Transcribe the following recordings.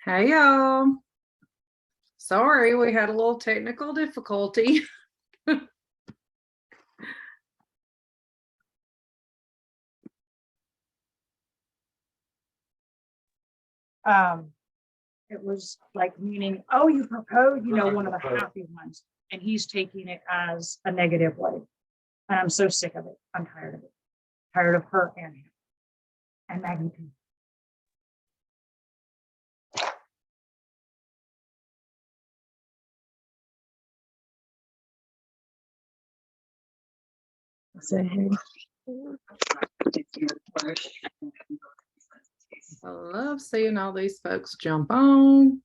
Hey y'all. Sorry, we had a little technical difficulty. It was like meaning, oh, you proposed, one of the happy ones, and he's taking it as a negative way. And I'm so sick of it. I'm tired of it. Tired of her and him. And Maggie too. Say hey. I love seeing all these folks jump on.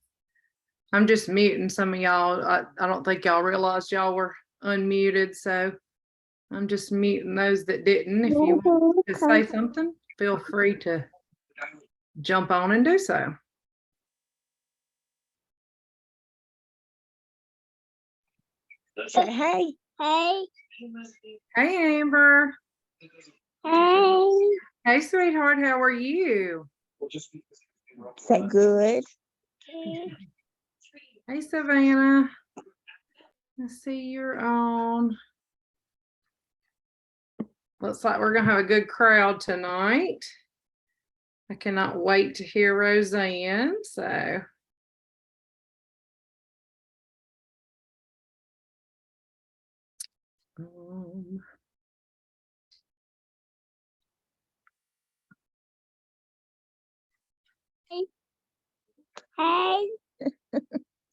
I'm just muting some of y'all. I don't think y'all realized y'all were unmuted, so I'm just muting those that didn't. If you want to say something, feel free to jump on and do so. Say hey. Hey. Hey, Amber. Hey. Hey, sweetheart. How are you? Say good. Hey, Savannah. I see you're on. Looks like we're going to have a good crowd tonight. I cannot wait to hear Rosanne. So. Hey.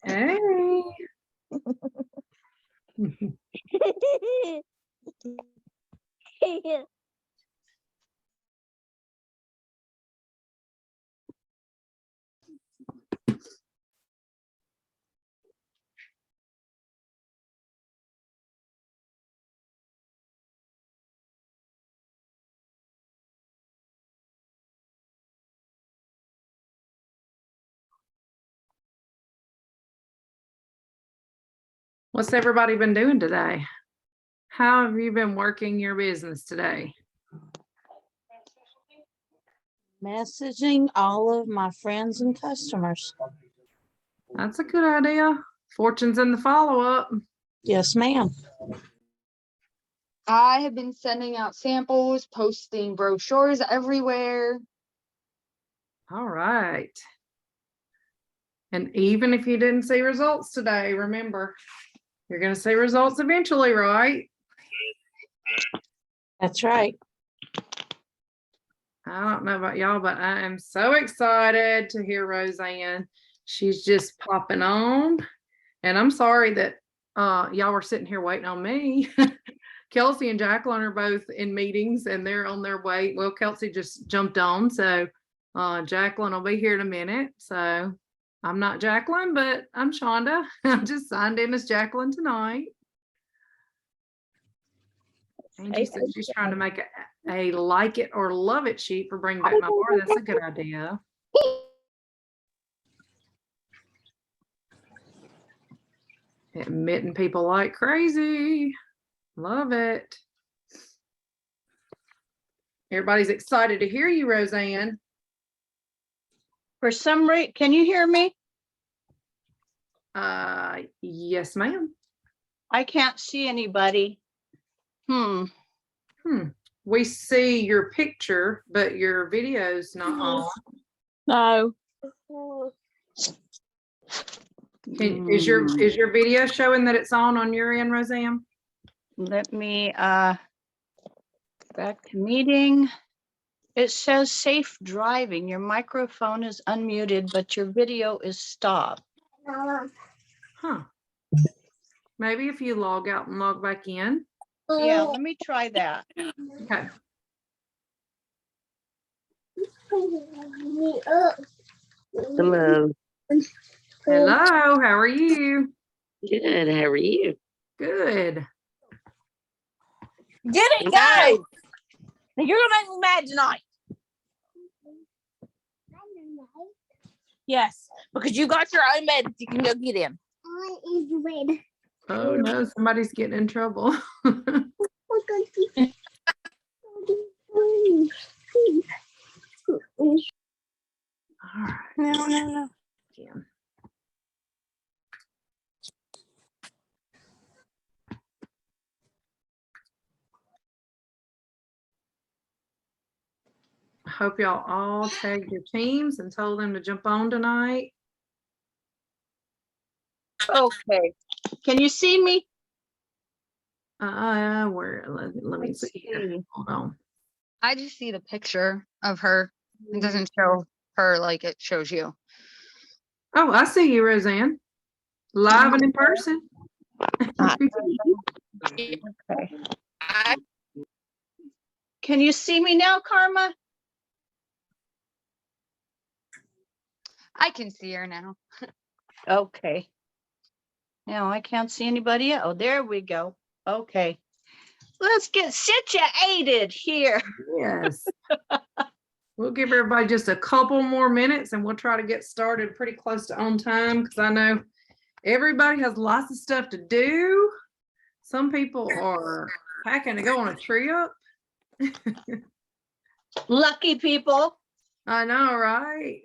Hey. What's everybody been doing today? How have you been working your business today? Messaging all of my friends and customers. That's a good idea. Fortune's in the follow-up. Yes, ma'am. I have been sending out samples, posting brochures everywhere. All right. And even if you didn't see results today, remember, you're going to see results eventually, right? That's right. I don't know about y'all, but I am so excited to hear Rosanne. She's just popping on. And I'm sorry that y'all were sitting here waiting on me. Kelsey and Jacqueline are both in meetings and they're on their way. Well, Kelsey just jumped on, so Jacqueline will be here in a minute. So I'm not Jacqueline, but I'm Shonda. I'm just signed in as Jacqueline tonight. Angie said she's trying to make a like it or love it sheet for Bring Back My Bar. That's a good idea. Admitting people like crazy. Love it. Everybody's excited to hear you, Rosanne. For some reason, can you hear me? Yes, ma'am. I can't see anybody. We see your picture, but your video's not on. No. Is your video showing that it's on your end, Rosanne? Let me back to meeting. It says safe driving. Your microphone is unmuted, but your video is stopped. Huh. Maybe if you log out and log back in. Yeah, let me try that. Okay. Hello. Hello, how are you? Good. How are you? Good. Get it, guys. You're gonna make me mad tonight. Yes, because you got your own bed. You can go get in. Oh no, somebody's getting in trouble. All right. hope y'all all tagged your teams and told them to jump on tonight. Okay. Can you see me? Where, let me Let's see here. see. Hold on. I just see the picture of her. It doesn't show her like it shows you. Oh, I see you, Roseanne. Live and in person. Okay. Can you see me now, Karma? I can see her now. Okay. Now I can't see anybody. Oh, there we go. Okay. Let's get situated here. Yes. We'll give everybody just a couple more minutes and we'll try to get started pretty close to on time because I know everybody has lots of stuff to do. Some people are packing to go on a trip. Lucky people. I know, right?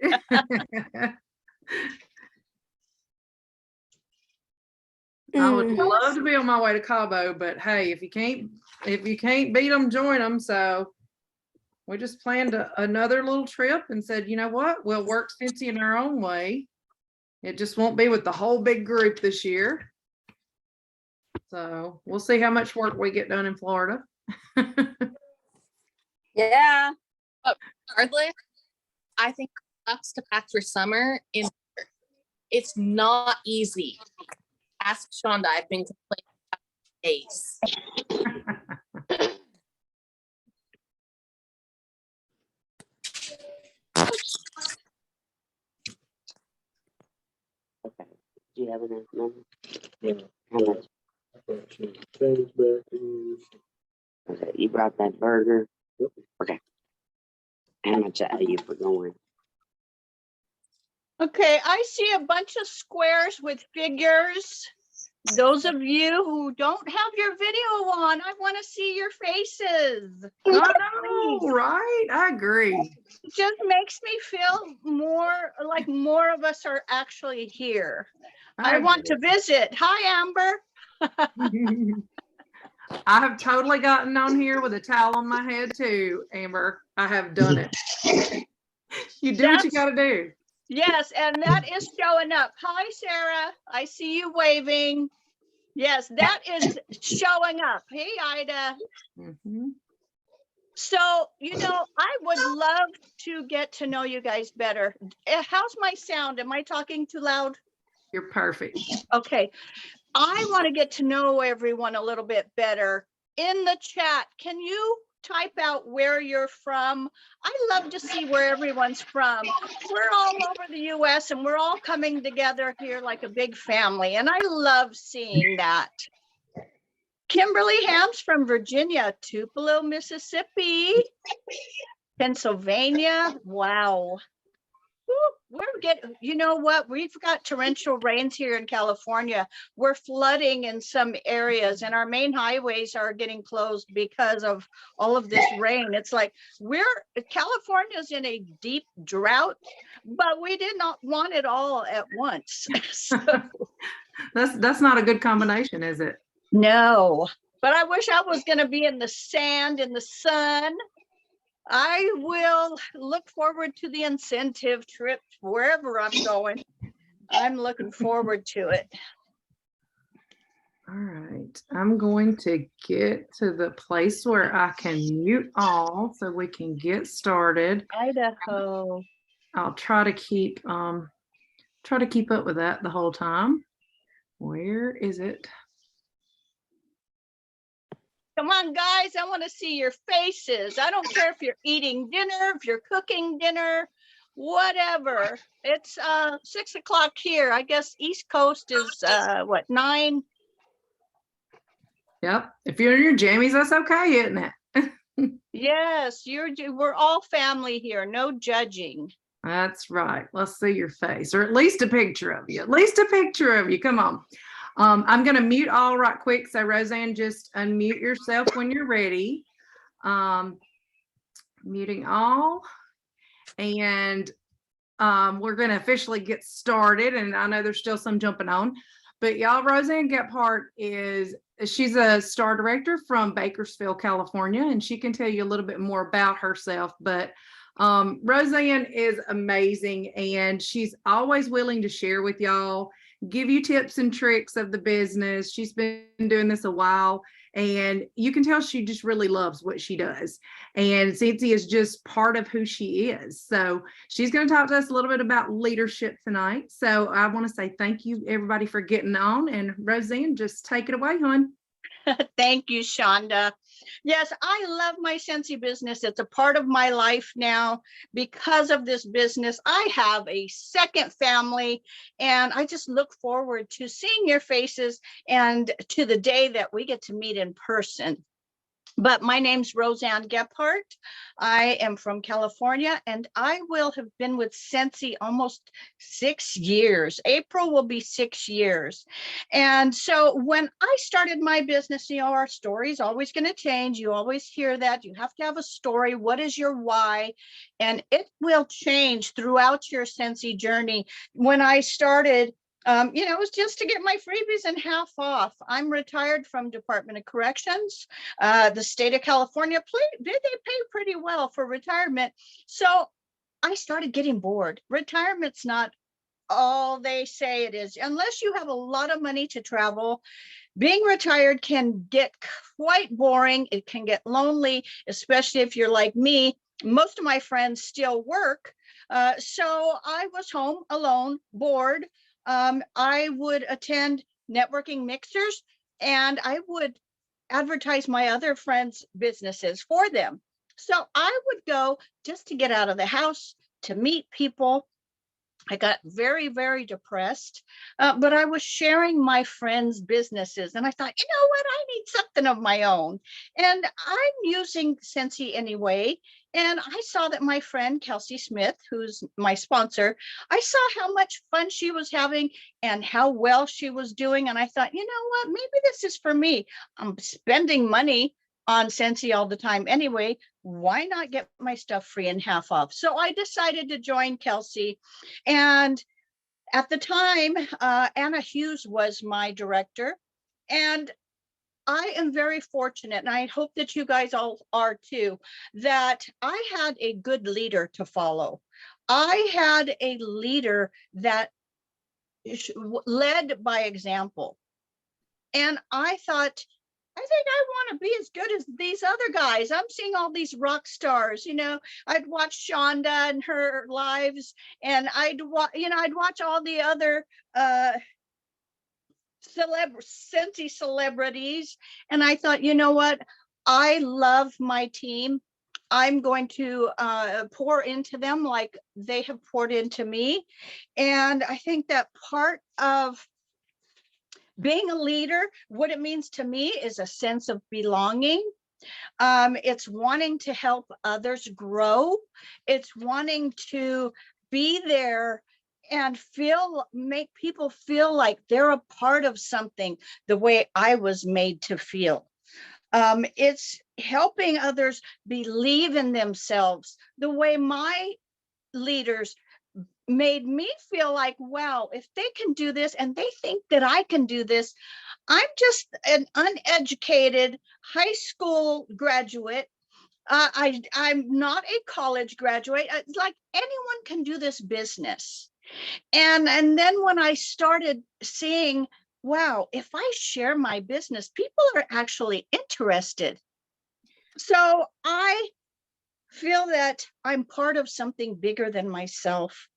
I would love to be on my way to Cabo, but hey, if you can't beat them, join them. So we just planned another little trip and said, you know what, we'll work Cincy in our own way. It just won't be with the whole big group this year. So we'll see how much work we get done in Florida. Yeah. Regardless, I think it sucks to pack for summer. It's not easy. Ask Shonda. I've been complaining about days. Okay. Do you have enough money? Yeah. How much? Okay, you brought that burger? Yep. Okay. How much are you for going? Okay, I see a bunch of squares with figures. Those of you who don't have your video on, I want to see your faces. I know, right? I agree. It just makes me feel more like more of us are actually here. I want to visit. Hi, Amber. I have totally gotten on here with a towel on my head too, Amber. I have done it. You do what you got to do. Yes, and that is showing up. Hi, Sarah. I see you waving. Yes, that is showing up. Hey, Ida. Mhm. So, you know, I would love to get to know you guys better. How's my sound? Am I talking too loud? You're perfect. Okay. I want to get to know everyone a little bit better. In the chat, can you type out where you're from? I love to see where everyone's from. We're all over the US and we're all coming together here like a big family. And I love seeing that. Kimberly Hams from Virginia, Tupelo, Mississippi, Pennsylvania. Wow. We're getting, you know what? We've got torrential rains here in California. We're flooding in some areas and our main highways are getting closed because of all of this rain. It's like California's in a deep drought, but we did not want it all at once. So, That's not a good combination, is it? no, but I wish I was going to be in the sand, in the sun. I will look forward to the incentive trip wherever I'm going. I'm looking forward to it. All right. I'm going to get to the place where I can mute all so we can get started. Idaho. I'll try to keep up with that the whole time. Where is it? Come on, guys. I want to see your faces. I don't care if you're eating dinner, if you're cooking dinner, whatever. It's 6 o'clock here. I guess East Coast is what, 9? Yep. If you're in your jammies, that's okay, isn't it? Yes, we're all family here. No judging. That's right. Let's see your face, or at least a picture of you. At least a picture of you. Come on. I'm going to mute all right quick. So Roseanne, just unmute yourself when you're ready. Muting all. And we're going to officially get started. And I know there's still some jumping on. But y'all, Rosanne Gephart she's a star director from Bakersfield, California, and she can tell you a little bit more about herself. But Roseanne is amazing, and she's always willing to share with y'all, give you tips and tricks of the business. She's been doing this a while, and you can tell she just really loves what she does. And Cincy is just part of who she is. So she's going to talk to us a little bit about leadership tonight. So I want to say thank you, everybody, for getting on. And Roseanne, just take it away, hon. Thank you, Shonda. Yes, I love my Scentsy business. It's a part of my life now. Because of this business, I have a second family, and I just look forward to seeing your faces and to the day that we get to meet in person. But my name's Rosanne Gephart. I am from California, and I will have been with Scentsy almost 6 years. April will be 6 years. And so when I started my business, our story's always going to change. You always hear that. You have to have a story. What is your why? And it will change throughout your Scentsy journey. When I started, it was just to get my freebies and half off. I'm retired from Department of Corrections. The state of California, they pay pretty well for retirement. So I started getting bored. Retirement's not all they say it is. Unless you have a lot of money to travel, being retired can get quite boring. It can get lonely, especially if you're like me. Most of my friends still work. So I was home alone, bored. I would attend networking mixers, and I would advertise my other friends' businesses for them. So I would go just to get out of the house, to meet people. I got very, very depressed, but I was sharing my friends' businesses, and I thought, you know what, I need something of my own. And I'm using Scentsy anyway. And I saw that my friend Kelsey Smith, who's my sponsor, I saw how much fun she was having and how well she was doing. And I thought, you know what, maybe this is for me. I'm spending money on Scentsy all the time anyway. Why not get my stuff free and half off? So I decided to join Kelsey. And at the time, Anna Hughes was my director. And I am very fortunate, and I hope that you guys all are too, that I had a good leader to follow. I had a leader that led by example. And I thought, I think I want to be as good as these other guys. I'm seeing all these rock stars, I'd watch Shonda and her lives, and I'd watch all the other Scentsy celebrities. And I thought, you know what? I love my team. I'm going to pour into them like they have poured into me. And I think that part of being a leader, what it means to me is a sense of belonging. It's wanting to help others grow. It's wanting to be there and make people feel like they're a part of something the way I was made to feel. It's helping others believe in themselves the way my leaders made me feel like, wow, if they can do this and they think that I can do this, I'm just an uneducated high school graduate. I'm not a college graduate. It's like anyone can do this business. And then when I started seeing, wow, if I share my business, people are actually interested. So I feel that I'm part of something bigger than myself.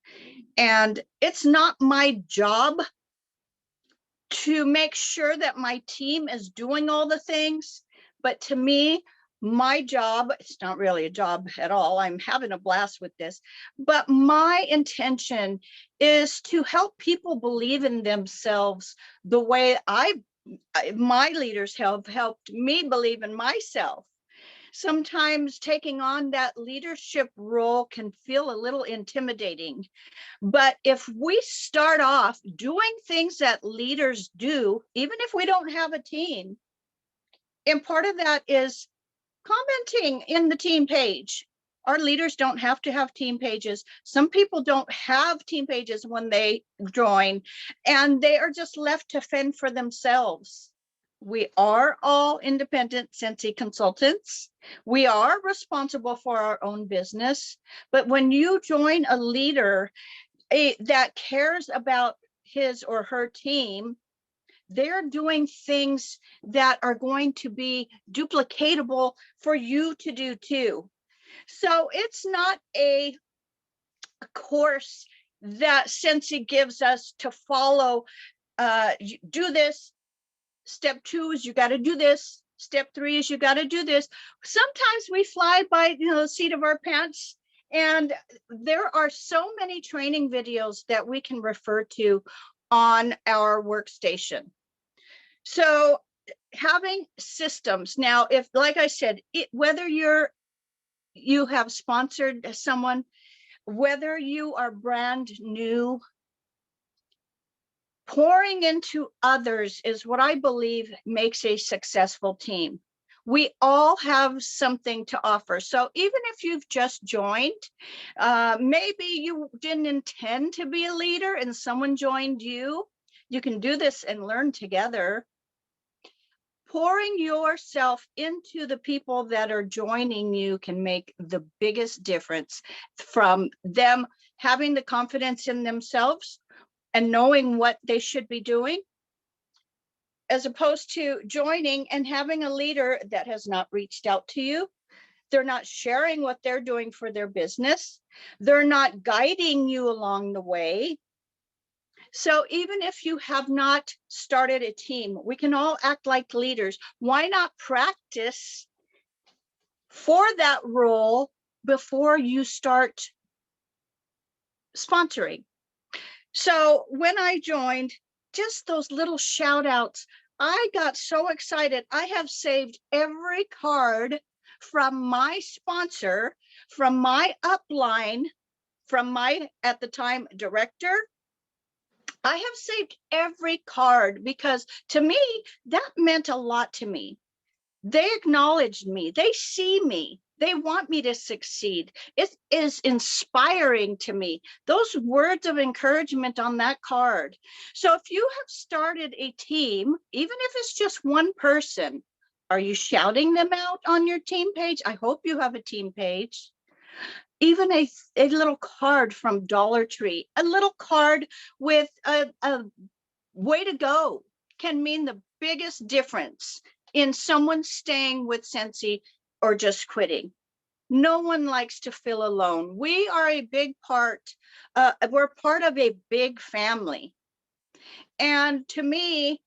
And it's not my job to make sure that my team is doing all the things. But to me, my job, it's not really a job at all. I'm having a blast with this. But my intention is to help people believe in themselves the way my leaders have helped me believe in myself. Sometimes taking on that leadership role can feel a little intimidating. But if we start off doing things that leaders do, even if we don't have a team, and part of that is commenting in the team page. Our leaders don't have to have team pages. Some people don't have team pages when they join, and they are just left to fend for themselves. We are all independent Scentsy consultants. We are responsible for our own business. But when you join a leader that cares about his or her team, they're doing things that are going to be duplicatable for you to do too. So it's not a course that Scentsy gives us to follow. Do this. Step 2 is you got to do this. Step 3 is you got to do this. Sometimes we fly by the seat of our pants, and there are so many training videos that we can refer to on our workstation. So having systems now, if, like I said, whether you have sponsored someone, whether you are brand new, pouring into others is what I believe makes a successful team. We all have something to offer. So even if you've just joined, maybe you didn't intend to be a leader and someone joined you, you can do this and learn together. Pouring yourself into the people that are joining you can make the biggest difference, from them having the confidence in themselves and knowing what they should be doing, as opposed to joining and having a leader that has not reached out to you. They're not sharing what they're doing for their business. They're not guiding you along the way. So even if you have not started a team, we can all act like leaders. Why not practice for that role before you start sponsoring? So when I joined, just those little shout outs, I got so excited. I have saved every card from my sponsor, from my upline, from my, at the time, director. I have saved every card because to me, that meant a lot to me. They acknowledged me. They see me. They want me to succeed. It is inspiring to me. Those words of encouragement on that card. So if you have started a team, even if it's just one person, are you shouting them out on your team page? I hope you have a team page. Even a little card from Dollar Tree, a little card with a way to go can mean the biggest difference in someone staying with Scentsy or just quitting. No one likes to feel alone. We are a big part, we're part of a big family. And to me,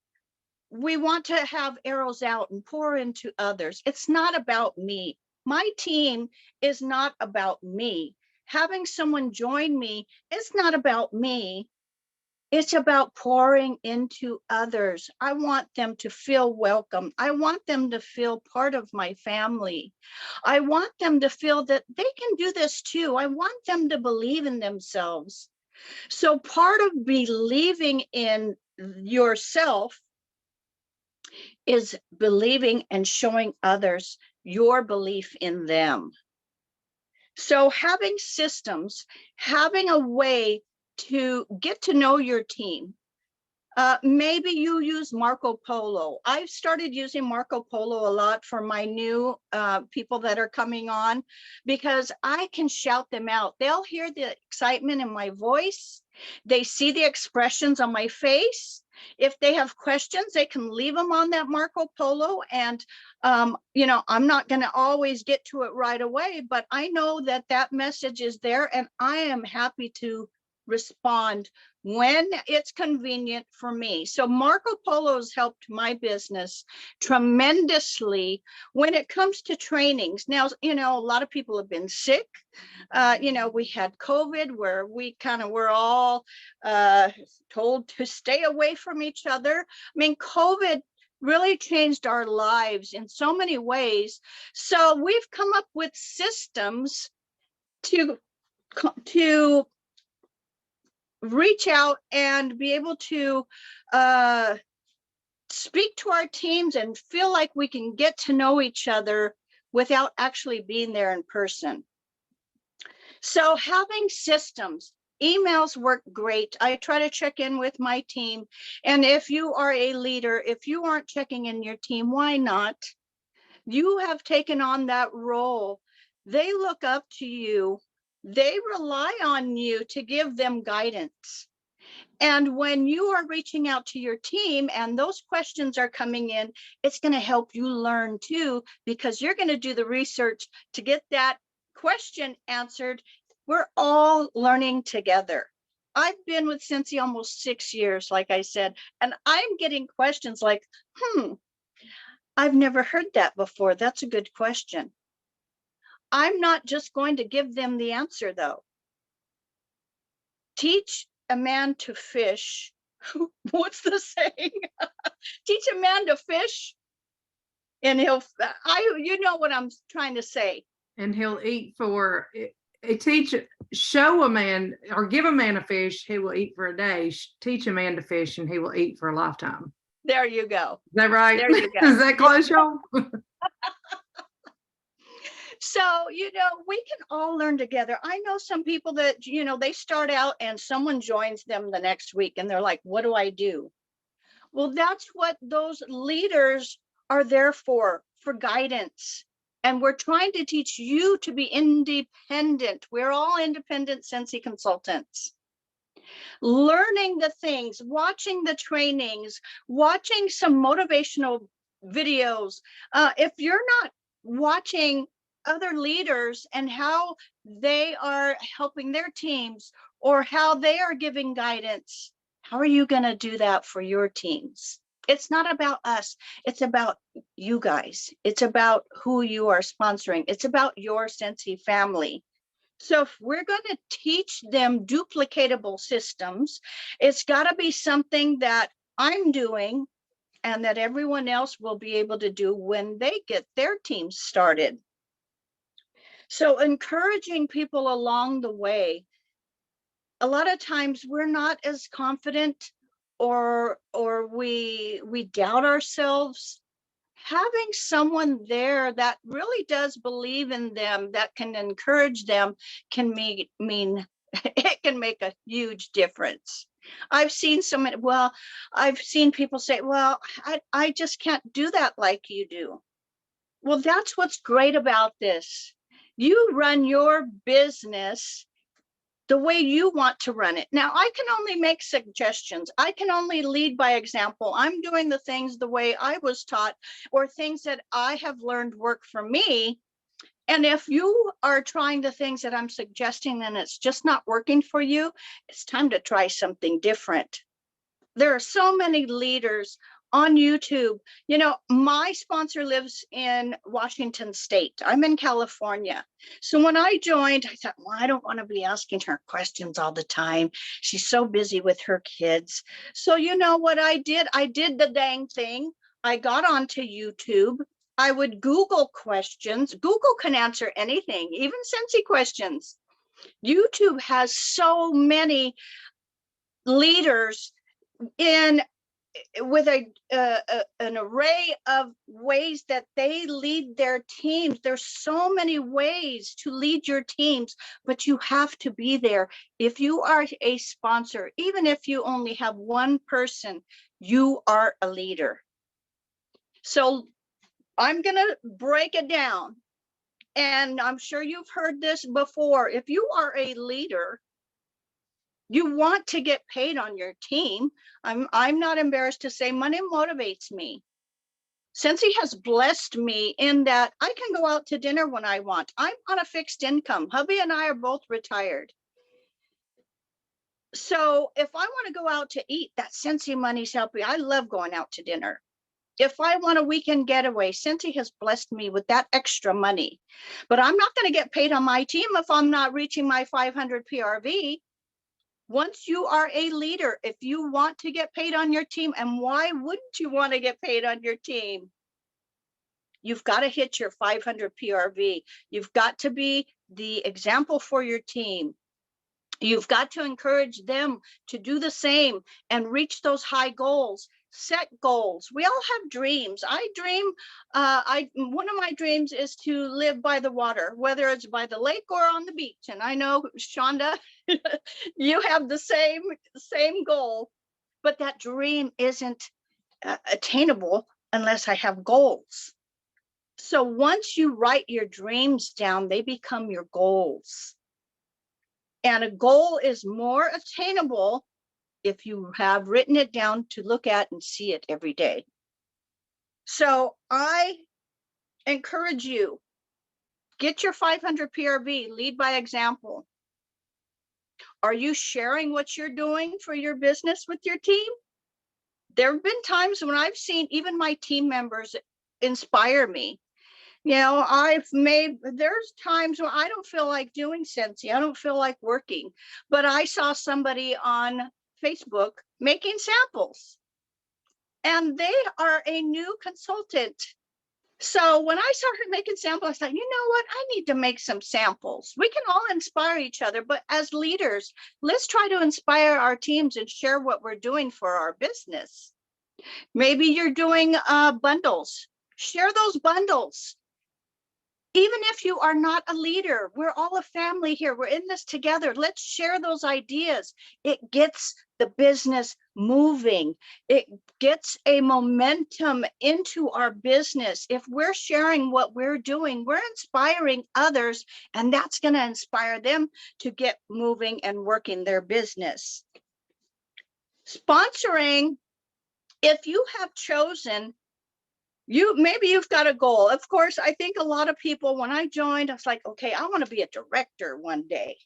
we want to have arrows out and pour into others. It's not about me. My team is not about me. Having someone join me is not about me. It's about pouring into others. I want them to feel welcome. I want them to feel part of my family. I want them to feel that they can do this too. I want them to believe in themselves. So part of believing in yourself is believing and showing others your belief in them. So having systems, having a way to get to know your team. Maybe you use Marco Polo. I've started using Marco Polo a lot for my new people that are coming on, because I can shout them out. They'll hear the excitement in my voice. They see the expressions on my face. If they have questions, they can leave them on that Marco Polo. And, you know, I'm not going to always get to it right away, but I know that that message is there, and I am happy to respond when it's convenient for me. So Marco Polo's helped my business tremendously when it comes to trainings. Now, you know, a lot of people have been sick. You know, we had COVID where we kind of were all told to stay away from each other. I mean, COVID really changed our lives in so many ways. So we've come up with systems to reach out and be able to speak to our teams and feel like we can get to know each other without actually being there in person. So having systems, Emails work great. I try to check in with my team. And if you are a leader, if you aren't checking in your team, why not? You have taken on that role. They look up to you. They rely on you to give them guidance. And when you are reaching out to your team and those questions are coming in, it's going to help you learn too, because you're going to do the research to get that question answered. We're all learning together. I've been with Cincy almost 6 years, like I said, and I'm getting questions like, I've never heard that before. That's a good question. I'm not just going to give them the answer though. Teach a man to fish. What's the saying? Teach a man to fish and you know what I'm trying to say. And he'll eat for show a man or give a man a fish, he will eat for a day. Teach a man to fish and he will eat for a lifetime. There you go. Is that right? There you go. Is that close, y'all? So, you know, we can all learn together. I know some people that, you know, they start out and someone joins them the next week and they're like, what do I do? Well, that's what those leaders are there for guidance. And we're trying to teach you to be independent. We're all independent Cincy consultants. Learning the things, watching the trainings, watching some motivational videos. If you're not watching other leaders and how they are helping their teams or how they are giving guidance, how are you going to do that for your teams? It's not about us. It's about you guys. It's about who you are sponsoring. It's about your Cincy family. So if we're going to teach them duplicatable systems, it's got to be something that I'm doing and that everyone else will be able to do when they get their teams started. So encouraging people along the way. A lot of times we're not as confident or we doubt ourselves. Having someone there that really does believe in them, that can encourage them, can mean it can make a huge difference. I've seen I've seen people say, well, I just can't do that like you do. Well, that's what's great about this. You run your business the way you want to run it. Now, I can only make suggestions. I can only lead by example. I'm doing the things the way I was taught or things that I have learned work for me. And if you are trying the things that I'm suggesting and it's just not working for you, it's time to try something different. There are so many leaders on YouTube. You know, my sponsor lives in Washington State. I'm in California. So when I joined, I thought, well, I don't want to be asking her questions all the time. She's so busy with her kids. So you know what I did? I did the dang thing. I got onto YouTube. I would Google questions. Google can answer anything, even Cincy questions. YouTube has so many leaders with an array of ways that they lead their teams. There's so many ways to lead your teams, but you have to be there. If you are a sponsor, even if you only have one person, you are a leader. So I'm going to break it down. And I'm sure you've heard this before. If you are a leader, you want to get paid on your team. I'm not embarrassed to say money motivates me. Cincy has blessed me in that I can go out to dinner when I want. I'm on a fixed income. Hubby and I are both retired. So if I want to go out to eat, that Cincy money's helping. I love going out to dinner. If I want a weekend getaway, Cincy has blessed me with that extra money. But I'm not going to get paid on my team if I'm not reaching my 500 PRV. Once you are a leader, if you want to get paid on your team, and why wouldn't you want to get paid on your team? You've got to hit your 500 PRV. You've got to be the example for your team. You've got to encourage them to do the same and reach those high goals. set goals. We all have dreams. I dream, one of my dreams is to live by the water, whether it's by the lake or on the beach. And I know, Shonda, you have the same goal, but that dream isn't attainable unless I have goals. So once you write your dreams down, they become your goals. And a goal is more attainable if you have written it down to look at and see it every day. So I encourage you, get your 500 PRV, lead by example. Are you sharing what you're doing for your business with your team? There have been times when I've seen even my team members inspire me. You know, there's times when I don't feel like doing Scentsy. I don't feel like working, but I saw somebody on Facebook making samples and they are a new consultant. So when I saw her making samples, I thought, you know what? I need to make some samples. We can all inspire each other, but as leaders, let's try to inspire our teams and share what we're doing for our business. Maybe you're doing bundles. Share those bundles. Even if you are not a leader, we're all a family here. We're in this together. Let's share those ideas. It gets the business moving. It gets a momentum into our business. If we're sharing what we're doing, we're inspiring others, and that's going to inspire them to get moving and working their business. Sponsoring, if you have chosen, maybe you've got a goal. Of course, I think a lot of people, when I joined, I was like, okay, I want to be a director one day.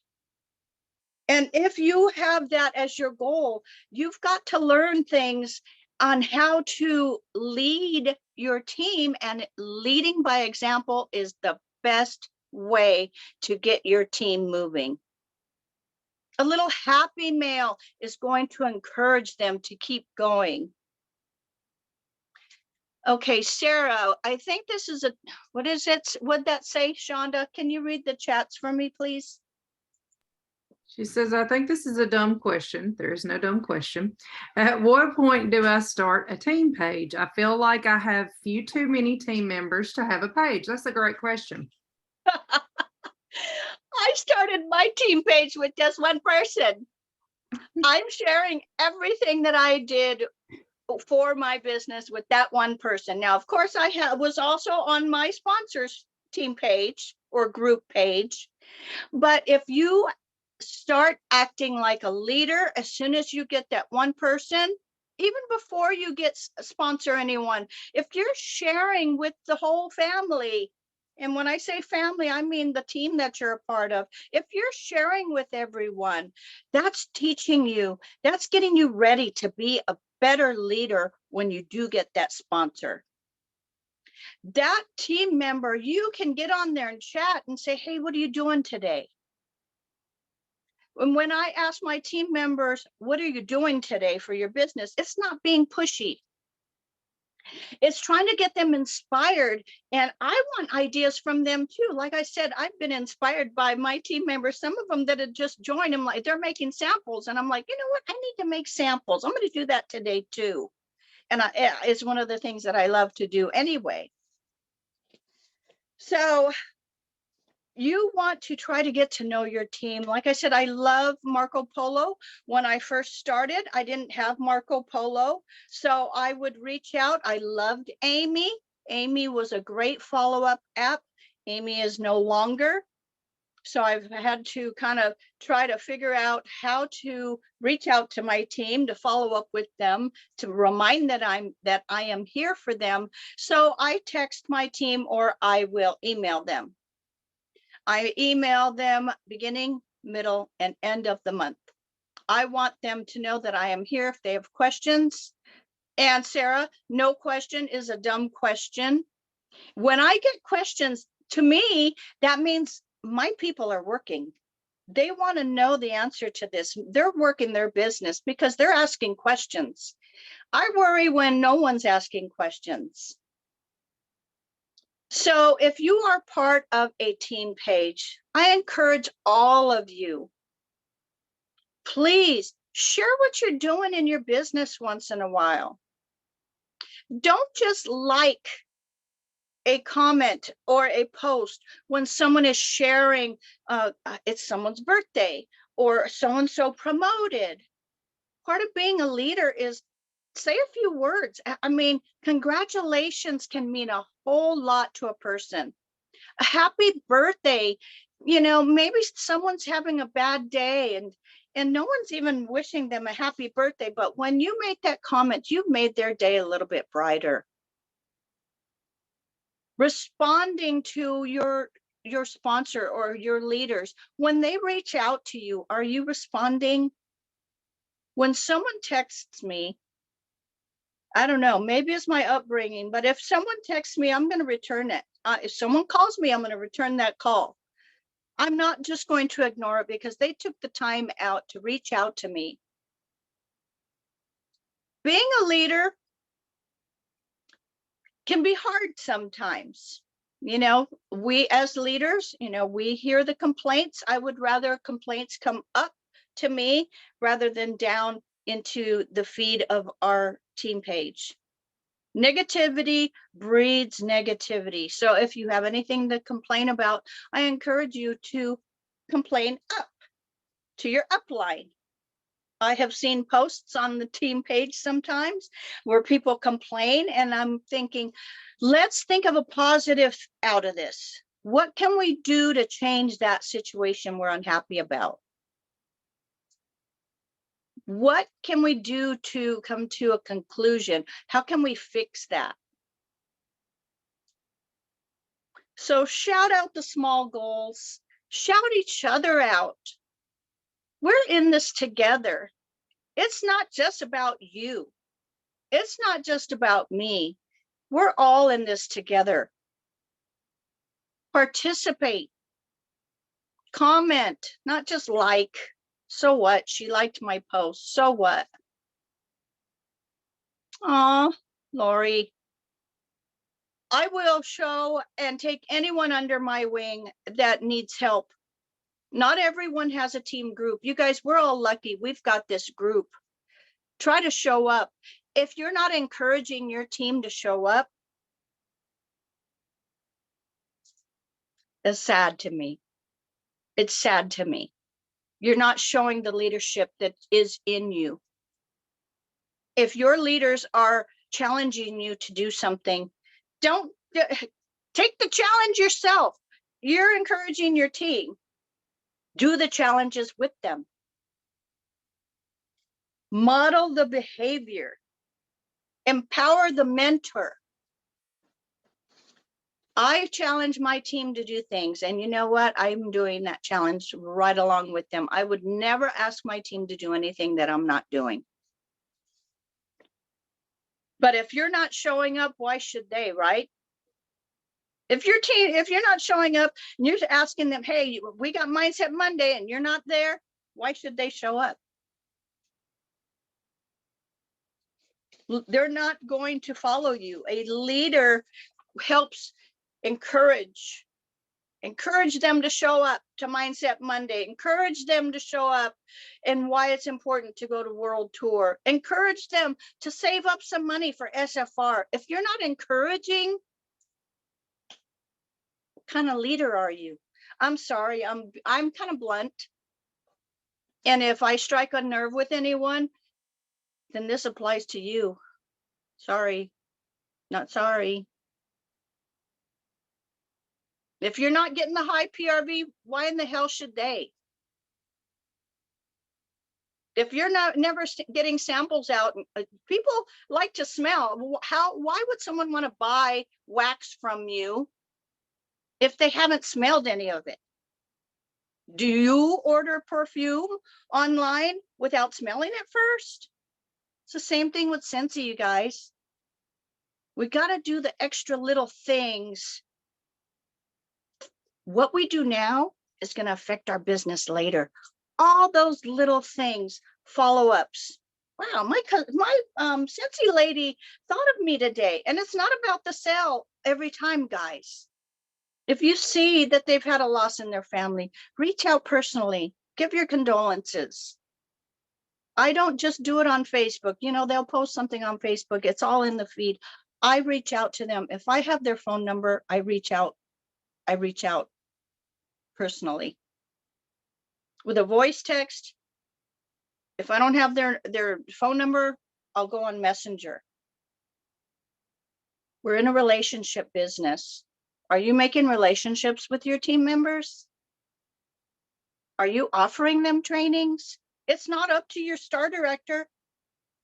And if you have that as your goal, you've got to learn things on how to lead your team, and leading by example is the best way to get your team moving. A little happy mail is going to encourage them to keep going. Okay, Sarah, I think this is what is it? What'd that say, Shonda? Can you read the chats for me, please? She says, I think this is a dumb question. There is no dumb question. At what point do I start a team page? I feel like I have few too many team members to have a page. That's a great question. I started my team page with just one person. I'm sharing everything that I did for my business with that one person. Now, of course, I was also on my sponsors team page or group page. But if you start acting like a leader, as soon as you get that one person, even before you get sponsor anyone, if you're sharing with the whole family, and when I say family, I mean the team that you're a part of. If you're sharing with everyone, that's teaching you, that's getting you ready to be a better leader when you do get that sponsor. That team member, you can get on there and chat and say, hey, what are you doing today? And when I ask my team members, what are you doing today for your business? It's not being pushy. It's trying to get them inspired. And I want ideas from them too. Like I said, I've been inspired by my team members. Some of them that had just joined, I'm like, they're making samples. And I'm like, you know what? I need to make samples. I'm going to do that today too. And it's one of the things that I love to do anyway. So you want to try to get to know your team. Like I said, I love Marco Polo. When I first started, I didn't have Marco Polo. So I would reach out. I loved Amy. Amy was a great follow-up app. Amy is no longer. So I've had to kind of try to figure out how to reach out to my team, to follow up with them, to remind that I am here for them. So I text my team or I will email them. I email them beginning, middle, and end of the month. I want them to know that I am here if they have questions. And Sarah, no question is a dumb question. When I get questions, to me, that means my people are working. They want to know the answer to this. They're working their business because they're asking questions. I worry when no one's asking questions. So if you are part of a team page, I encourage all of you, please share what you're doing in your business once in a while. Don't just like a comment or a post when someone is sharing, it's someone's birthday or so-and-so promoted. Part of being a leader is say a few words. I mean, congratulations can mean a whole lot to a person. A happy birthday, maybe someone's having a bad day and no one's even wishing them a happy birthday, but when you make that comment, you've made their day a little bit brighter. Responding to your sponsor or your leaders, when they reach out to you, are you responding? When someone texts me, I don't know, maybe it's my upbringing, but if someone texts me, I'm going to return it. If someone calls me, I'm going to return that call. I'm not just going to ignore it because they took the time out to reach out to me. Being a leader can be hard sometimes. We as leaders, we hear the complaints. I would rather complaints come up to me rather than down into the feed of our team page. Negativity breeds negativity. So if you have anything to complain about, I encourage you to complain up to your upline. I have seen posts on the team page sometimes where people complain, and I'm thinking, let's think of a positive out of this. What can we do to change that situation we're unhappy about? What can we do to come to a conclusion? How can we fix that? So shout out the small goals, shout each other out. We're in this together. It's not just about you. It's not just about me. We're all in this together. Participate, comment, not just like. So what? She liked my post. So what? Aw, Lori. I will show and take anyone under my wing that needs help. Not everyone has a team group. You guys, we're all lucky. We've got this group. Try to show up. If you're not encouraging your team to show up, it's sad to me. It's sad to me. You're not showing the leadership that is in you. If your leaders are challenging you to do something, don't take the challenge yourself. You're encouraging your team. Do the challenges with them. Model the behavior. Empower the mentor. I challenge my team to do things, and you know what? I'm doing that challenge right along with them. I would never ask my team to do anything that I'm not doing. But if you're not showing up, why should they, right? If you're not showing up and you're asking them, hey, we got Mindset Monday and you're not there, why should they show up? They're not going to follow you. A leader helps encourage them to show up to Mindset Monday, encourage them to show up and why it's important to go to World Tour, encourage them to save up some money for SFR. If you're not encouraging, what kind of leader are you? I'm sorry, I'm kind of blunt. And if I strike a nerve with anyone, then this applies to you. Sorry, not sorry. If you're not getting the high PRV, why in the hell should they? If you're never getting samples out, people like to smell. Why would someone want to buy wax from you if they haven't smelled any of it? Do you order perfume online without smelling it first? It's the same thing with Scentsy, you guys. We got to do the extra little things. What we do now is going to affect our business later. All those little things, follow-ups. Wow, my Scentsy lady thought of me today. And it's not about the sale every time, guys. If you see that they've had a loss in their family, reach out personally, give your condolences. I don't just do it on Facebook. They'll post something on Facebook. It's all in the feed. I reach out to them. If I have their phone number, I reach out personally with a voice text. If I don't have their phone number, I'll go on Messenger. We're in a relationship business. Are you making relationships with your team members? Are you offering them trainings? It's not up to your star director.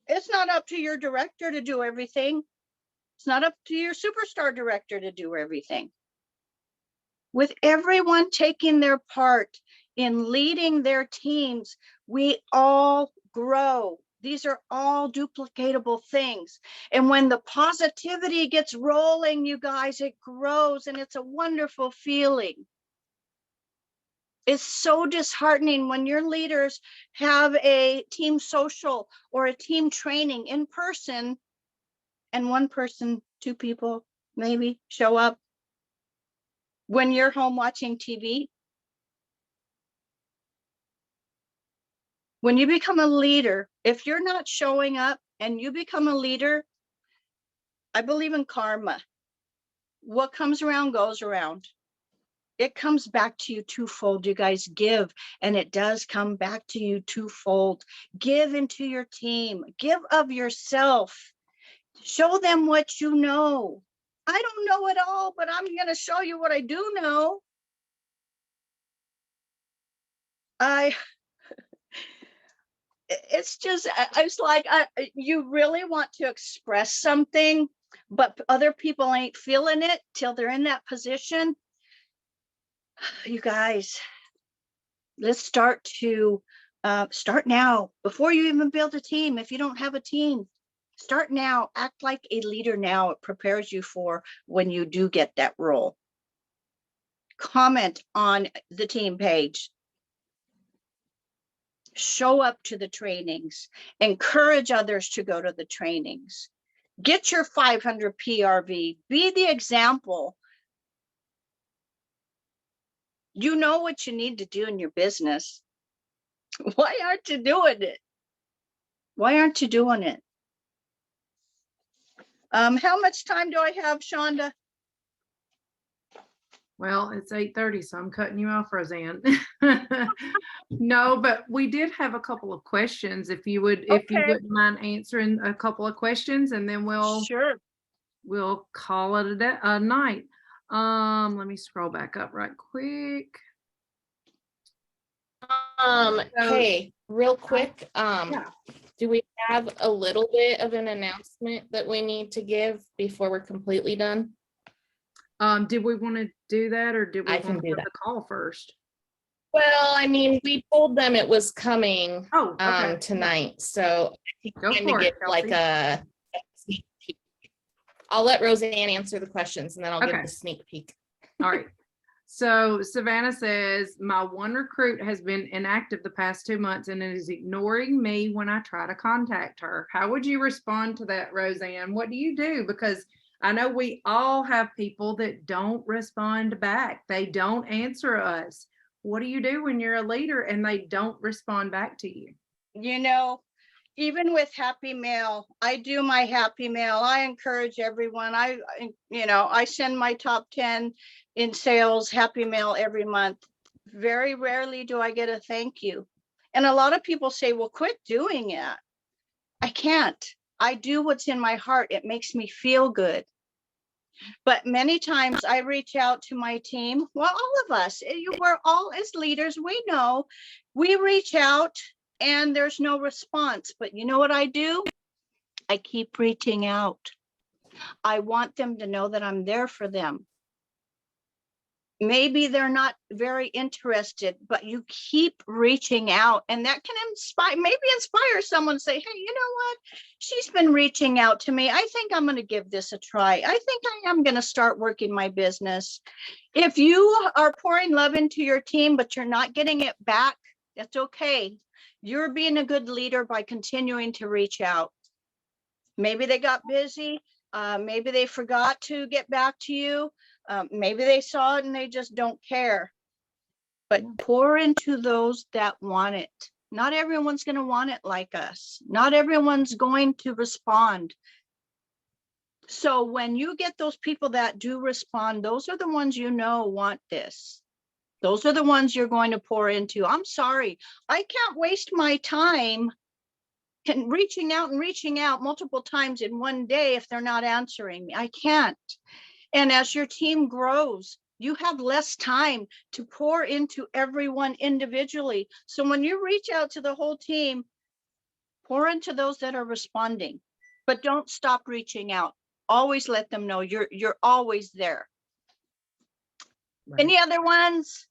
It's not up to your director to do everything. It's not up to your superstar director to do everything. With everyone taking their part in leading their teams, we all grow. These are all duplicatable things. And when the positivity gets rolling, you guys, it grows and it's a wonderful feeling. It's so disheartening when your leaders have a team social or a team training in person and one person, two people maybe show up when you're home watching TV. When you become a leader, if you're not showing up and you become a leader, I believe in karma. What comes around goes around. It comes back to you twofold. You guys give, and it does come back to you twofold. Give into your team, give of yourself. Show them what you know. I don't know it all, but I'm going to show you what I do know. It's just, it's like, you really want to express something, but other people ain't feeling it till they're in that position. You guys, let's start now before you even build a team. If you don't have a team, start now. Act like a leader now. It prepares you for when you do get that role. Comment on the team page. Show up to the trainings. Encourage others to go to the trainings. Get your 500 PRV. Be the example. You know what you need to do in your business. Why aren't you doing it? Why aren't you doing it? How much time do I have, Shonda? Well, it's 8:30, so I'm cutting you off, Roseanne. No, but we did have a couple of questions. If you wouldn't mind answering a couple of questions, and then Sure. we'll call it a night. Let me scroll back up right quick. Hey, real quick, Yeah. do we have a little bit of an announcement that we need to give before we're completely done? Did we want to do that, or did we I want can to do have that. the call first? Well, I mean, we told them it was coming Oh, okay. tonight, so I think Go time for to it, get like Kelsey. a sneak peek. I'll let Roseanne answer the questions and then I'll Okay. give the sneak peek. All right. So Savannah says, my one recruit has been inactive the past 2 months and is ignoring me when I try to contact her. How would you respond to that, Roseanne? What do you do? Because I know we all have people that don't respond back. They don't answer us. What do you do when you're a leader and they don't respond back to you? You know, even with Happy Mail, I do my Happy Mail. I encourage everyone. I send my top 10 in sales Happy Mail every month. Very rarely do I get a thank you. And a lot of people say, well, quit doing it. I can't. I do what's in my heart. It makes me feel good. But many times I reach out to my team. Well, all of us, we're all as leaders, we know, we reach out and there's no response. But you know what I do? I keep reaching out. I want them to know that I'm there for them. Maybe they're not very interested, but you keep reaching out, and that can inspire someone to say, hey, you know what? She's been reaching out to me. I think I'm going to give this a try. I think I am going to start working my business. If you are pouring love into your team, but you're not getting it back, that's okay. You're being a good leader by continuing to reach out. Maybe they got busy. Maybe they forgot to get back to you. Maybe they saw it and they just don't care. But pour into those that want it. Not everyone's going to want it like us. Not everyone's going to respond. So when you get those people that do respond, those are the ones you know want this. Those are the ones you're going to pour into. I'm sorry, I can't waste my time reaching out multiple times in one day if they're not answering me. I can't. And as your team grows, you have less time to pour into everyone individually. So when you reach out to the whole team, pour into those that are responding, but don't stop reaching out. Always let them know you're always there. Right. Any other ones?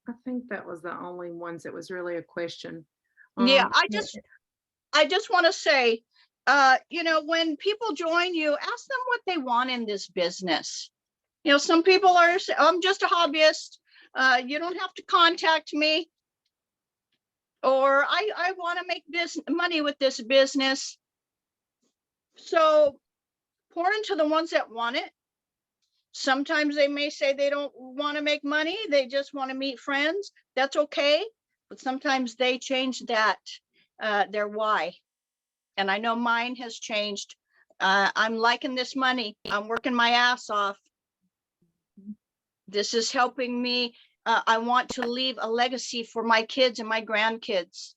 I think that was the only ones that was really a question. Yeah, Um, I just want to say, you know, when people join you, ask them what they want in this business. You know, some people are, I'm just a hobbyist. You don't have to contact me. Or I want to make money with this business. So pour into the ones that want it. Sometimes they may say they don't want to make money. They just want to meet friends. That's okay. But sometimes they change that, their why. And I know mine has changed. I'm liking this money. I'm working my ass off. This is helping me. I want to leave a legacy for my kids and my grandkids.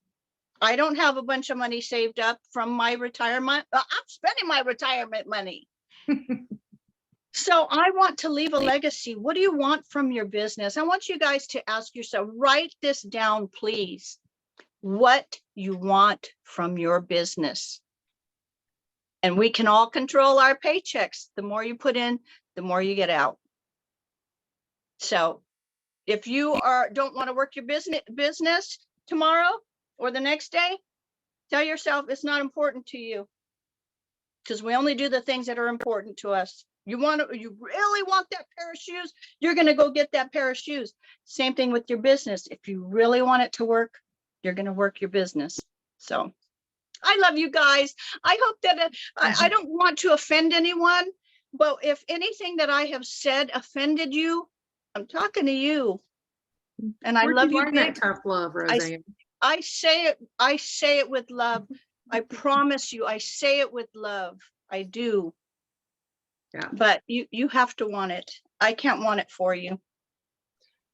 I don't have a bunch of money saved up from my retirement. I'm spending my retirement money. So I want to leave a legacy. What do you want from your business? I want you guys to ask yourself, write this down, please. What you want from your business. And we can all control our paychecks. The more you put in, the more you get out. So if you don't want to work your business tomorrow or the next day, tell yourself it's not important to you, because we only do the things that are important to us. You really want that pair of shoes, you're going to go get that pair of shoes. Same thing with your business. If you really want it to work, you're going to work your business. So I love you guys. I hope that I don't want to offend anyone, but if anything that I have said offended you, I'm talking to you. And I love you. That tough love, Rosanne. I say it with love. I promise you, I say it with love. I do. Yeah. But you have to want it. I can't want it for you.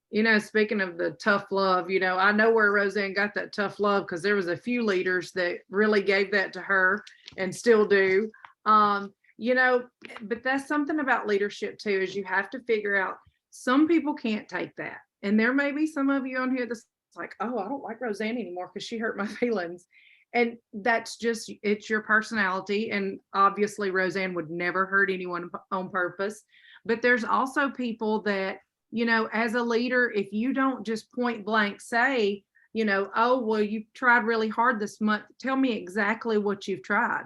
You know, speaking of the tough love, you know, I know where Rosanne got that tough love, because there was a few leaders that really gave that to her and still do. You know, but that's something about leadership too, is you have to figure out, some people can't take that. And there may be some of you on here that's like, oh, I don't like Rosanne anymore because she hurt my feelings. And that's just, it's your personality. And obviously Rosanne would never hurt anyone on purpose. But there's also people that, you know, as a leader, if you don't just point blank say, you know, oh, well, you tried really hard this month, tell me exactly what you've tried,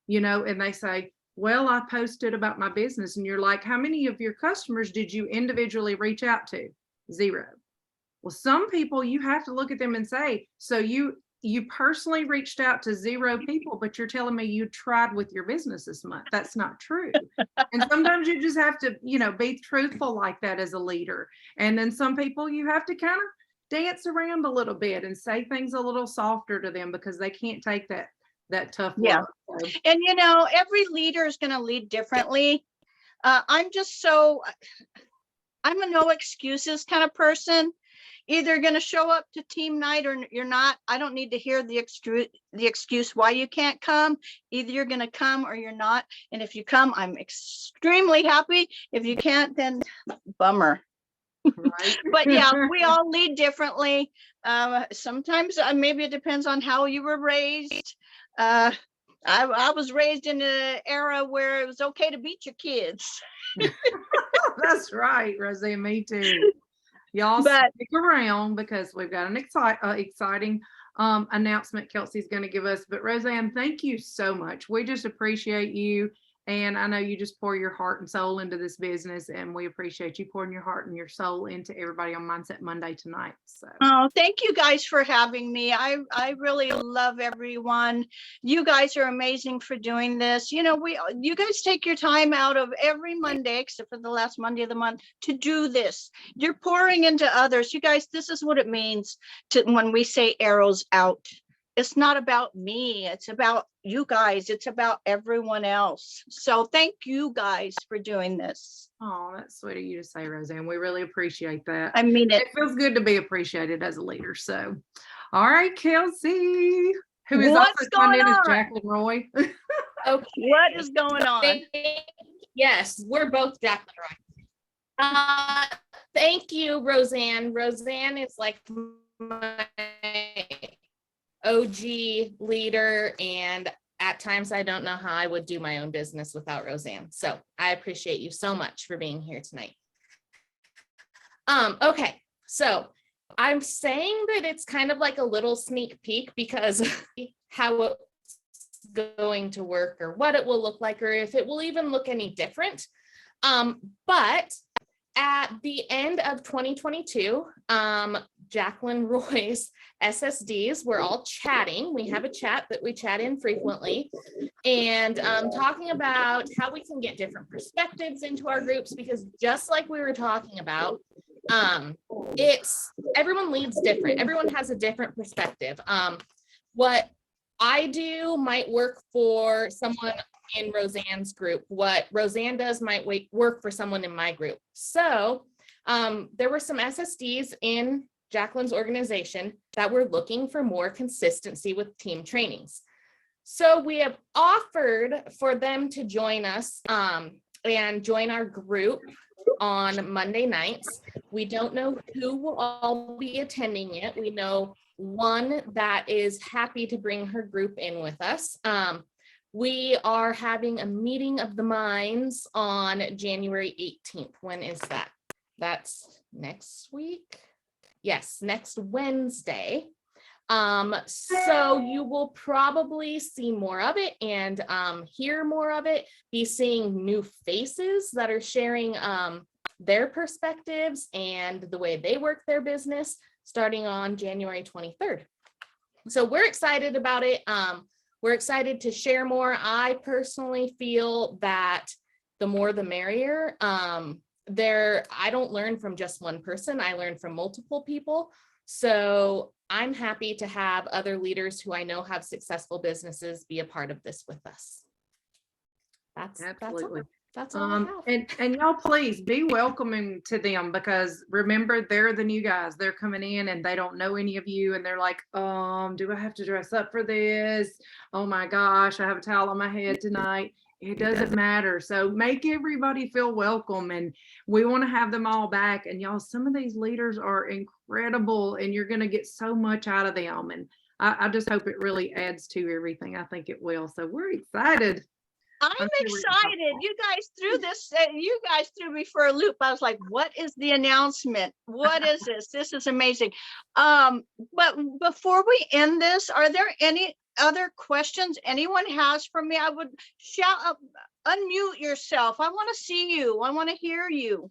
you know, and they say, well, I posted about my business. And you're like, how many of your customers did you individually reach out to? 0. Well, some people, you have to look at them and say, so you personally reached out to 0 people, but you're telling me you tried with your business this month. That's not true. And sometimes you just have to, you know, be truthful like that as a leader. And then some people, you have to kind of dance around a little bit and say things a little softer to them, because they can't take that tough love. So. And you know, every leader is going to lead differently. I'm a no excuses kind of person. Either going to show up to team night or you're not. I don't need to hear the excuse why you can't come. Either you're going to come or you're not. And if you come, I'm extremely happy. If you can't, then bummer. Right. But yeah, we all lead differently. Sometimes maybe it depends on how you were raised. I was raised in an era where it was okay to beat your kids. That's right, Rosanne, me too. Y'all stick around, because we've got an exciting announcement Kelsey's going to give us. But Rosanne, thank you so much. We just appreciate you. And I know you just pour your heart and soul into this business, and we appreciate you pouring your heart and your soul into everybody on Mindset Monday tonight. So. Oh, thank you guys for having me. I really love everyone. You guys are amazing for doing this. You know, you guys take your time out of every Monday, except for the last Monday of the month, to do this. You're pouring into others. You guys, this is what it means when we say arrows out. it's not about me. It's about you guys. It's about everyone else. So thank you guys for doing this. Oh, that's sweet of you to say, Roseanne. We really appreciate that. I mean it. It feels good to be appreciated as a leader. So, all right, Kelsey, who is What's also going signed in as on? Jacqueline Roy. Okay. What is going on? Yes, we're both Jacqueline Roy. Thank you, Roseanne. Roseanne is like my OG leader, and at times I don't know how I would do my own business without Roseanne. So I appreciate you so much for being here tonight. Okay, so I'm saying that it's kind of like a little sneak peek because how it's going to work or what it will look like or if it will even look any different. But at the end of 2022, Jacqueline Roy's SSDs were all chatting. We have a chat that we chat in frequently and talking about how we can get different perspectives into our groups, because just like we were talking about, it's everyone leads different. Everyone has a different perspective. What I do might work for someone in Roseanne's group. What Roseanne does might work for someone in my group. So there were some SSDs in Jacqueline's organization that were looking for more consistency with team trainings. So we have offered for them to join us and join our group on Monday nights. We don't know who will all be attending yet. We know one that is happy to bring her group in with us. We are having a meeting of the minds on January 18th. When is that? That's next week. Yes, next Wednesday. So you will probably see more of it and hear more of it, be seeing new faces that are sharing their perspectives and the way they work their business starting on January 23rd. So we're excited about it. We're excited to share more. I personally feel that the more the merrier. I don't learn from just one person. I learn from multiple people. So I'm happy to have other leaders who I know have successful businesses be a part of this with us. Absolutely. That's all I have. And y'all please be welcoming to them, because remember, they're the new guys. They're coming in and they don't know any of you and they're like, do I have to dress up for this? Oh my gosh, I have a towel on my head tonight. It doesn't matter. So make everybody feel welcome, and we want to have them all back. And y'all, some of these leaders are incredible and you're going to get so much out of them. And I just hope it really adds to everything. I think it will. So we're excited. I'm excited. You guys threw me for a loop. I was like, what is the announcement? What is this? This is amazing. But before we end this, are there any other questions anyone has for me? I would shout up, unmute yourself. I want to see you. I want to hear you.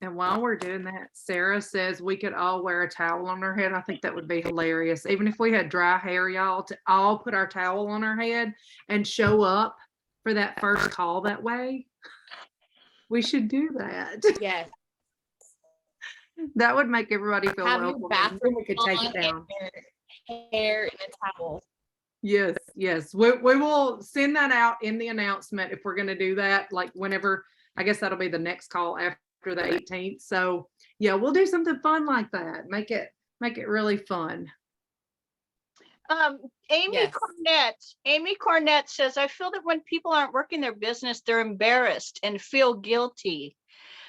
And while we're doing that, Sarah says we could all wear a towel on our head. I think that would be hilarious. Even if we had dry hair, y'all, to all put our towel on our head and show up for that first call that way. We should do that. Yes. That would make everybody feel Have welcome. your bathroom We could take it down. your hair in a towel. Yes, yes. We will send that out in the announcement if we're going to do that. Like whenever, I guess that'll be the next call after the 18th. So yeah, we'll do something fun like that. Make it really fun. Amy Cornett says, I feel that when people aren't working their business, they're embarrassed and feel guilty.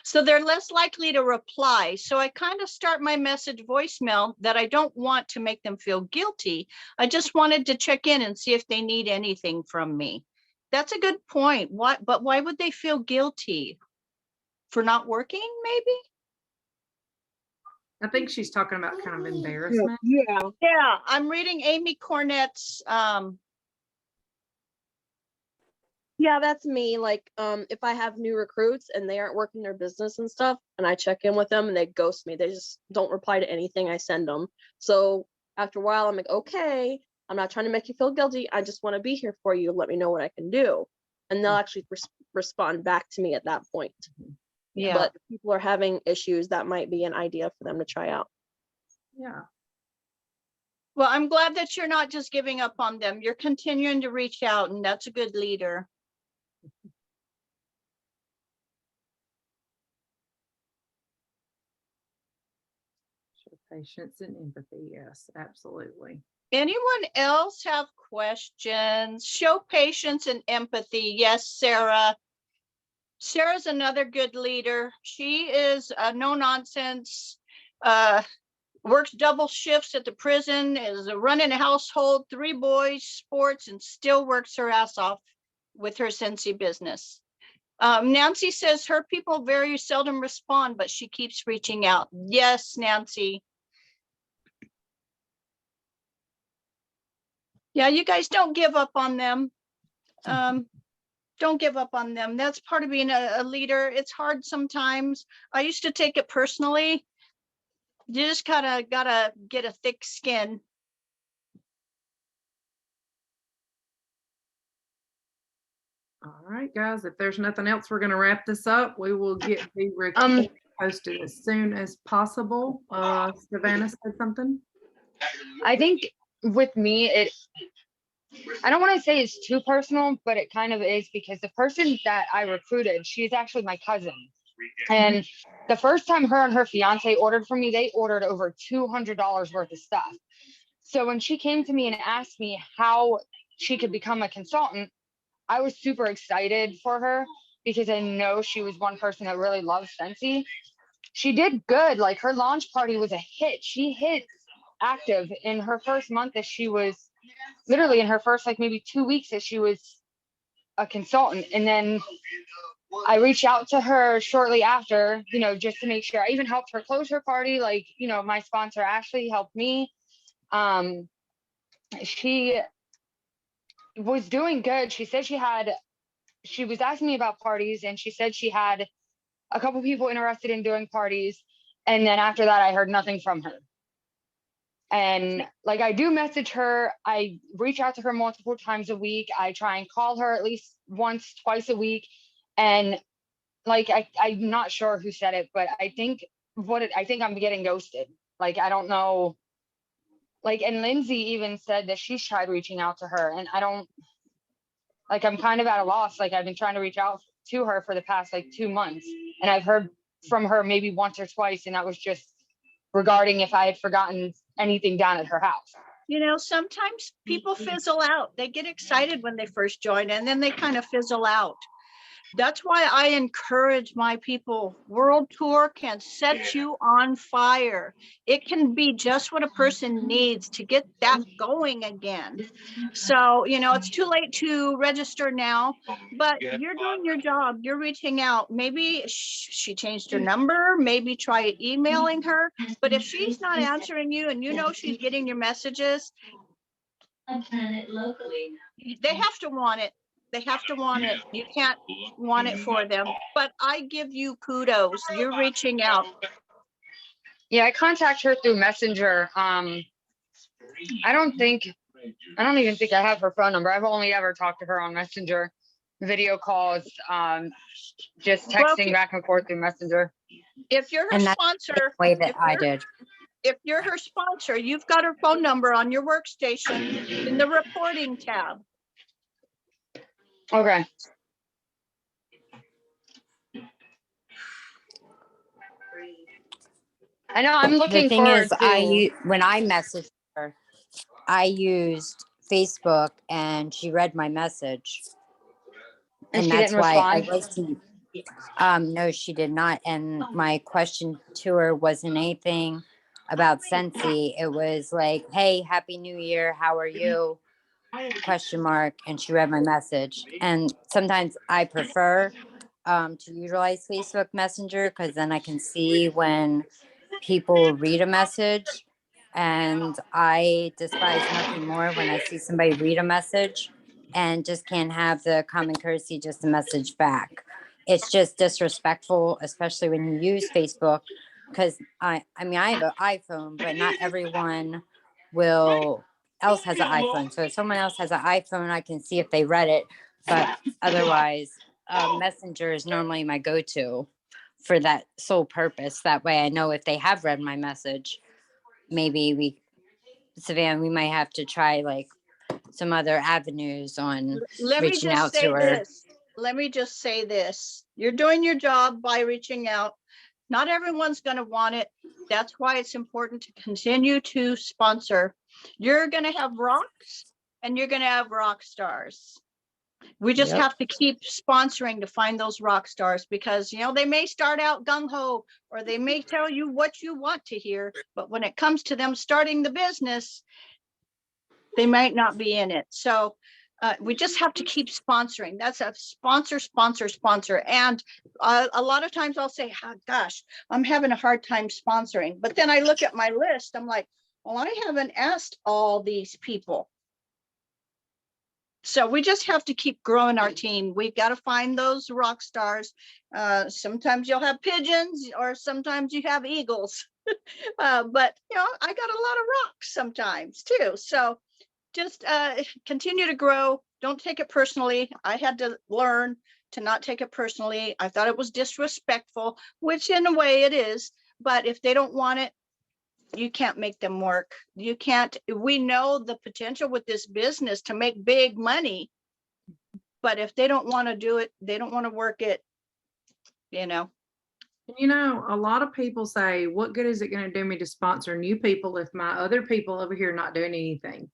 So they're less likely to reply. So I kind of start my message voicemail that I don't want to make them feel guilty. I just wanted to check in and see if they need anything from me. That's a good point. But why would they feel guilty? For not working, maybe? I think she's talking about kind of embarrassment. Yeah, I'm reading Amy Cornett's. Yeah, that's me. Like, if I have new recruits and they aren't working their business and stuff, and I check in with them and they ghost me, they just don't reply to anything I send them. So after a while, I'm like, okay, I'm not trying to make you feel guilty. I just want to be here for you. Let me know what I can do. And they'll actually respond back to me at that point. Yeah. But if people are having issues, that might be an idea for them to try out. Yeah. Well, I'm glad that you're not just giving up on them. You're continuing to reach out, and that's a good leader. Show patience and empathy. Yes, absolutely. Anyone else have questions? Show patience and empathy. Yes, Sarah. Sarah's another good leader. She is no nonsense, works double shifts at the prison, is running a household, 3 boys, sports, and still works her ass off with her Scentsy business. Nancy says her people very seldom respond, but she keeps reaching out. Yes, Nancy. Yeah, you guys don't give up on them. Don't give up on them. That's part of being a leader. It's hard sometimes. I used to take it personally. You just kind of gotta get a thick skin. All right, guys, if there's nothing else, we're going to wrap this up. We will get the recording posted as soon as possible. Savannah said something. I think with me, I don't want to say it's too personal, but it kind of is, because the person that I recruited, she's actually my cousin. And the first time her and her fiance ordered from me, they ordered over $200 worth of stuff. So when she came to me and asked me how she could become a consultant, I was super excited for her because I know she was one person that really loves Scentsy. She did good. Like, her launch party was a hit. She hit active in her first month, as she was literally in her first, like, maybe 2 weeks as she was a consultant. And then I reached out to her shortly after, just to make sure. I even helped her close her party. Like, my sponsor Ashley helped me. She was doing good. She said she was asking me about parties, and she said she had a couple people interested in doing parties. And then after that, I heard nothing from her. And like, I do message her. I reach out to her multiple times a week. I try and call her at least once, twice a week. And like, I'm not sure who said it, but I think I'm getting ghosted. Like, I don't know. Like, and Lindsay even said that she's tried reaching out to her, and I'm kind of at a loss. Like, I've been trying to reach out to her for the past 2 months, and I've heard from her maybe once or twice, and that was just regarding if I had forgotten anything down at her house. Sometimes people fizzle out. They get excited when they first join, and then they kind of fizzle out. That's why I encourage my people. World Tour can set you on fire. It can be just what a person needs to get that going again. So, it's too late to register now, but you're doing your job. You're reaching out. Maybe she changed her number. Maybe try emailing her. But if she's not answering you and she's getting your messages, they have to want it. They have to want it. You can't want it for them. But I give you kudos. You're reaching out. Yeah, I contact her through Messenger. I don't even think I have her phone number. I've only ever talked to her on Messenger, video calls, just texting back and forth through Messenger. If you're her sponsor, way that I did. If you're her sponsor, you've got her phone number on your workstation in the reporting tab. Okay. I know, I'm looking The thing forward is, to. when I messaged her, I used Facebook, and she read my message, And she that's didn't why I respond? wasn't. No, she did not. And my question to her wasn't anything about Scentsy. It was like, "Hey, Happy New Year. How are you?" Question mark. And she read my message. And sometimes I prefer to utilize Facebook Messenger, because then I can see when people read a message. And I despise nothing more when I see somebody read a message and just can't have the common courtesy just to message back. It's just disrespectful, especially when you use Facebook, because I have an iPhone, but not everyone else has an iPhone. So if someone else has an iPhone, I can see if they read it. But otherwise, Messenger is normally my go-to for that sole purpose. That way I know if they have read my message, maybe Savannah, we might have to try like some other avenues on Let me reaching just out say to her. this. Let me just say this. You're doing your job by reaching out. Not everyone's going to want it. That's why it's important to continue to sponsor. You're going to have rocks and you're going to have rock stars. We just Yep. have to keep sponsoring to find those rock stars, because, you know, they may start out gung ho, or they may tell you what you want to hear, but when it comes to them starting the business, they might not be in it. So we just have to keep sponsoring. That's a sponsor, sponsor, sponsor. And a lot of times I'll say, oh, gosh, I'm having a hard time sponsoring. But then I look at my list. I'm like, well, I haven't asked all these people. So we just have to keep growing our team. We've got to find those rock stars. Sometimes you'll have pigeons, or sometimes you have eagles. But, you know, I got a lot of rocks sometimes too. So just continue to grow. Don't take it personally. I had to learn to not take it personally. I thought it was disrespectful, which in a way it is. But if they don't want it, you can't make them work. You can't. We know the potential with this business to make big money. But if they don't want to do it, they don't want to work it, you know. You know, a lot of people say, what good is it going to do me to sponsor new people if my other people over here not doing anything?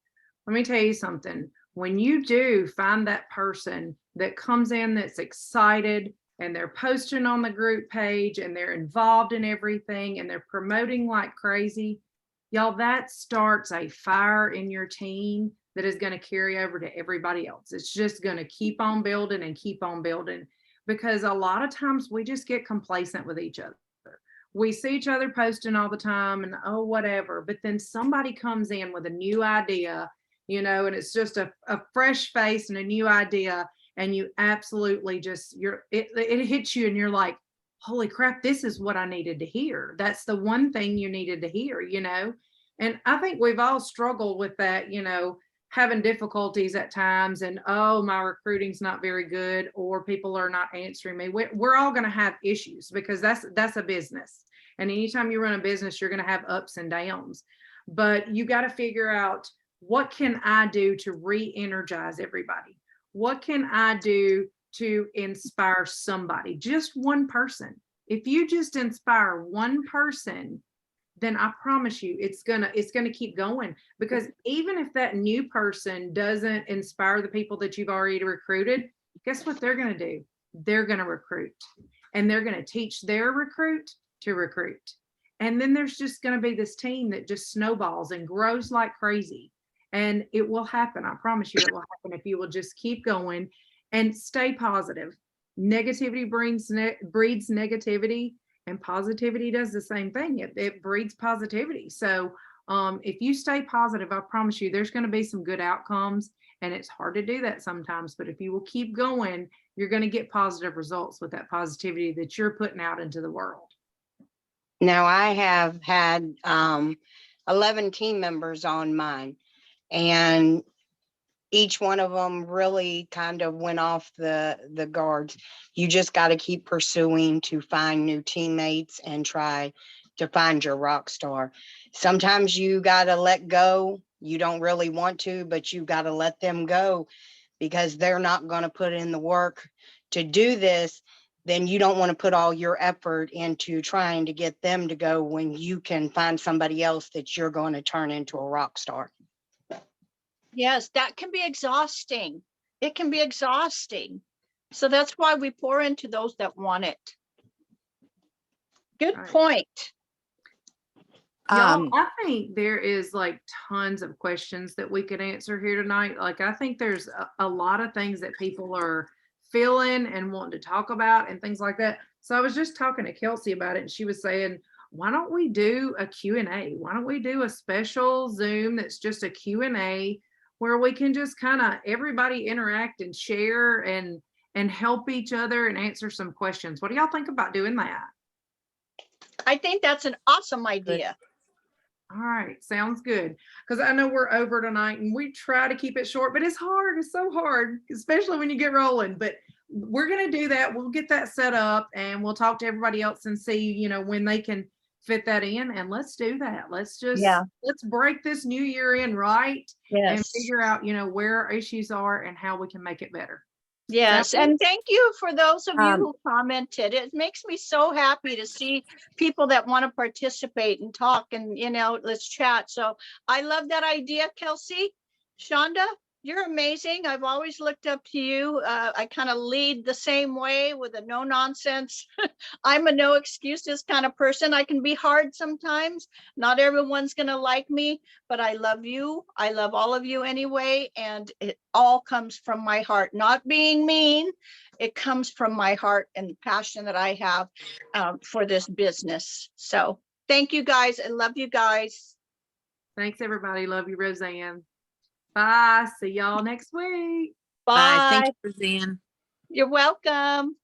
Let me tell you something. When you do find that person that comes in that's excited and they're posting on the group page and they're involved in everything and they're promoting like crazy, y'all, that starts a fire in your team that is going to carry over to everybody else. It's just going to keep on building and keep on building, because a lot of times we just get complacent with each other. We see each other posting all the time and, oh, whatever. But then somebody comes in with a new idea, you know, and it's just a fresh face and a new idea. And you absolutely just, it hits you and you're like, holy crap, this is what I needed to hear. That's the one thing you needed to hear, you know? And I think we've all struggled with that, you know, having difficulties at times, and, oh, my recruiting's not very good, or people are not answering me. We're all going to have issues, because that's a business. And anytime you run a business, you're going to have ups and downs. But you got to figure out, what can I do to re-energize everybody? What can I do to inspire somebody? Just one person. If you just inspire one person, then I promise you it's gonna keep going. Because even if that new person doesn't inspire the people that you've already recruited, guess what they're gonna do? They're gonna recruit, and they're gonna teach their recruit to recruit. And then there's just gonna be this team that just snowballs and grows like crazy. And it will happen. I promise you it will happen if you will just keep going and stay positive. Negativity breeds negativity, and positivity does the same thing. It breeds positivity. So if you stay positive, I promise you there's going to be some good outcomes. And it's hard to do that sometimes, but if you will keep going, you're going to get positive results with that positivity that you're putting out into the world. Now, I have had 11 team members on mine, and each one of them really kind of went off the guards. You just got to keep pursuing to find new teammates and try to find your rock star. Sometimes you got to let go. You don't really want to, but you got to let them go, because they're not going to put in the work to do this. Then you don't want to put all your effort into trying to get them to go when you can find somebody else that you're going to turn into a rock star. Yes, that can be exhausting. It can be exhausting. So that's why we pour into those that want it. Good point. Y'all, I think there is like tons of questions that we could answer here tonight. Like, I think there's a lot of things that people are feeling and wanting to talk about and things like that. So I was just talking to Kelsey about it, and she was saying, why don't we do a Q&A? Why don't we do a special Zoom that's just a Q&A, where we can just kind of everybody interact and share and help each other and answer some questions. What do y'all think about doing that? I think that's an awesome idea. All right, sounds good. Because I know we're over tonight and we try to keep it short, but it's hard. It's so hard, especially when you get rolling. But we're going to do that. We'll get that set up and we'll talk to everybody else and see, you know, when they can fit that in, and let's do that. Let's just, let's break this new year in right and Yes. figure out, you know, where our issues are and how we can make it better. Yes, So- and thank you for those of you Um, who commented. It makes me so happy to see people that want to participate and talk and, you know, let's chat. So I love that idea, Kelsey. Shonda, you're amazing. I've always looked up to you. I kind of lead the same way with a no nonsense. I'm a no excuses kind of person. I can be hard sometimes. Not everyone's going to like me, but I love you. I love all of you anyway. And it all comes from my heart, not being mean. It comes from my heart and the passion that I have for this business. So thank you guys. I love you guys. Thanks, everybody. Love you, Roseanne. Bye. See y'all next week. Bye. Bye. Thank you, Roseanne. You're welcome.